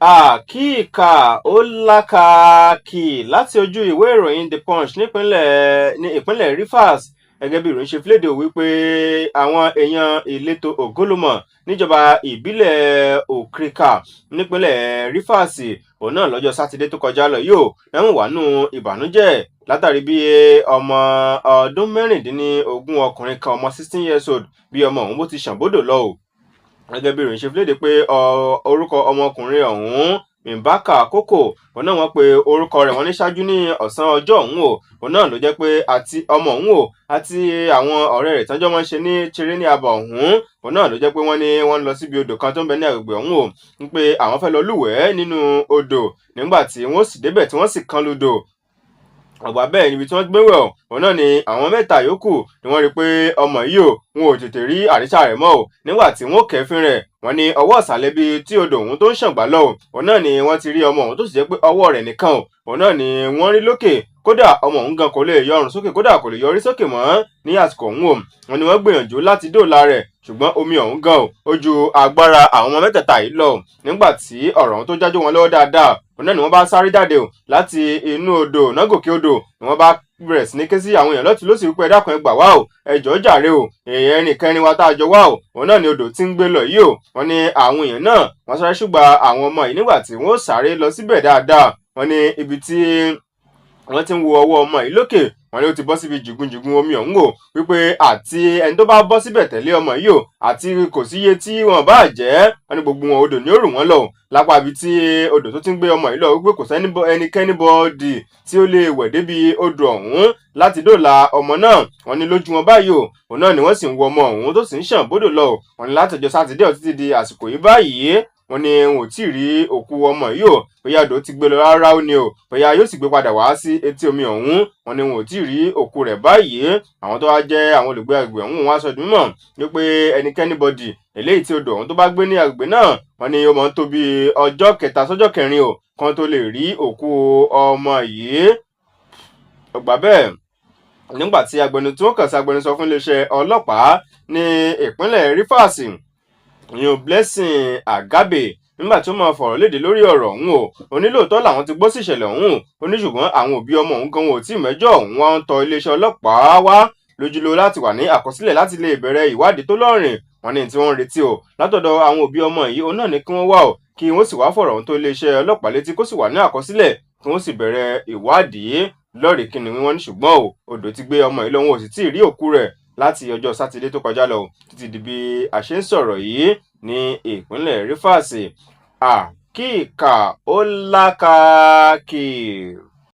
Àkíkà ó lákàkì láti ojú ìwé ìròyìn The Punch ní ìpínlẹ̀ Rivers gẹ́gẹ́ bí ìròyìn ṣe fìlédè wípé àwọn èèyàn ìletò Ògólómọ̀ níjọba ìbílẹ̀ Òkìrìkà nípínlẹ̀ Rivers òun náà lọ́jọ́ sátidé tó kọjá lọ yóò ẹ̀wọ̀n wà nù ìbànújẹ́ látàrí bí ọmọ ọdún mẹ́rìndínlógún ọkùnrin kan ọmọ 16 years old bí ọmọ òun bó ti ṣàǹbódò lọ o. Gẹ́gẹ́ bí ìròyìn ṣe fìlédè pé orúkọ ọmọkùnrin ọ̀hún Mbaka Koko òun náà wọ́n pe orúkọ rẹ̀ wọ́n ní ṣáájú ní ọ̀sán ọjọ́ ọ̀hún o òun náà ló jẹ́ pé àti ọmọ ọ̀hún o àti àwọn ọ̀rẹ́ rẹ̀ tọ́jọ́ máa ń ṣe ní ṣeré ní abà ọ̀hún òun náà ló jẹ́ pé wọ́n ní wọ́n lọ síbi odò kan tó ń bẹ ní agbègbè ọ̀hún o ń pé àwọn fẹ́ lọ lúwẹ̀ẹ́ nínú odò nígbà tí wọ́n sì débẹ̀ tí wọ́n sì kan lodò ọgbà bẹ́ẹ̀ níbi tí wọ́n gbé wẹ̀ òun náà ni àwọn mẹ́ta yòókù ni wọ́n rí pé ọmọ yìí o wọn ò tètè rí àrísà rẹ̀ mọ́ o nígbà tí wọ́n kẹ́fín rẹ̀ wọ́n ní ọwọ́ ìsàlẹ̀ bíi tí odò òun tó ń ṣàngbá lọ òun náà ni wọ́n ti rí ọmọ òun tó sì jẹ́ pé ọwọ́ rẹ̀ nìkan òun náà ni wọ́n rí lókè kódà ọmọ òun gan kò lè yọ ọrùn sókè kódà kò lè yọrí sókè mọ́ ní àsìkò òun o wọ́n ní wọ́n gbìyànjú láti dóòlà rẹ̀ ṣùgbọ́n omi ọ̀hún gan ó ju agbára àwọn ọmọ mẹ́tẹ̀ẹ̀ta yìí lọ nígbà tí ọ̀rọ̀ ọ̀hún tó jájó wọn lọ́wọ́ dáadáa òun náà ni wọ́n bá sáré jáde o láti inú odò náà gòkè odò ni wọ́n bá bẹ̀rẹ̀ sí ní ké sí àwọn èèyàn lọ́tún lósì wípé ẹ dákun ẹ gbà wá o ẹ jọ̀ọ́ jàre o èèyàn ẹnìkẹrin wa tá a jọ wá o òun náà ni odò tí ń gbé lọ yìí o wọ́n ní àwọn èèyàn náà wọ́n sáré ṣùgbà àwọn ọmọ yìí nígbà tí wọ́n sáré lọ síbẹ̀ dáadáa wọ́n ní ibi tí wọ́n ti ń wo ọwọ́ ọmọ yìí lókè wọ́n ní ó ti bọ́ síbi jìgúnjìgún omi ọ̀hún o wípé àti ẹni tó bá bọ́ síbẹ̀ tẹ̀lé ọmọ yìí o àti kò sí iye tí wọ́n bá jẹ́ wọ́n ní gbogbo wọn odò ní ó rù wọ́n lọ lápá ibi tí odò tó ti ń gbé ọmọ yìí lọ wípé kò sẹ́ni ẹnikẹ́ni bọ́ọ̀dì tí ó lè wẹ̀ débi odò ọ̀hún láti dóòlà ọmọ náà wọ́n ní lójú wọn báyìí o òun náà ni wọ́n sì ń wo ọmọ ọ̀hún tó sì ń ṣàn bódò lọ wọ́n ní látọjọ́ sátidé títí di àsìkò yìí báyìí wọ́n ní wọn ò tí ì rí òkú ọmọ yìí o bóyá odò ti gbé lọ rárá ó ní o bóyá yóò sì gbé padà wá sí etí omi ọ̀hún wọ́n ní wọn ò tí ì rí òkú rẹ̀ báyìí àwọn tó wá jẹ́ àwọn olùgbé agbègbè ọ̀hún wọ́n á sọ di mímọ̀ wípé ẹnikẹ́ni bọ́dì eléyìí tí odò ọ̀hún tó bá gbé ní agbègbè náà wọ́n ní ó máa ń tó bí ọjọ́ kẹta sọ́jọ́ kẹrin o kan tó lè rí òkú ọmọ yìí ọgbà bẹ́ẹ̀ nígbà tí wọ́n kàn sí agbẹnusọ fún iléeṣẹ́ ọlọ́pàá ní ìpínlẹ̀ Rivers ìyẹn Blessing Agabe nígbà tí ó máa fọ̀rọ̀ léde lórí ọ̀rọ̀ ọ̀hún o onílòótọ́ làwọn ti gbọ́ sí ìṣẹ̀lẹ̀ ọ̀hún o ní ṣùgbọ́n àwọn òbí ọmọ òun gan wọn ò tí ì mẹ́jọ ọ̀hún wá ń tọ iléeṣẹ́ ọlọ́pàá wá lójúlò láti wà ní àkọsílẹ̀ láti lè bẹ̀rẹ̀ ìwádìí tó lọ́rìn wọn ní tí wọ́n ń retí o látọ̀dọ̀ àwọn òbí ọmọ yìí òun náà ní kí wọ́n wá o kí wọ́n sì wá fọ̀rọ̀ ohun tó iléeṣẹ́ ọlọ́pàá létí kó sì wà ní àkọsílẹ̀ kí wọ́n sì bẹ̀rẹ̀ ìwádìí lọ́ọ̀rì kíni wọ́n ní ṣùgbọ́n o odò ti gbé ọmọ yìí lọ wọn ò sì tí ì rí òkú rẹ̀ láti ọjọ́ sátidé tó kọjá lọ títí di bí a ṣe ń sọ̀rọ̀ yìí ní ìpínlẹ̀ Rivers. Àkíkà ó lákàkì.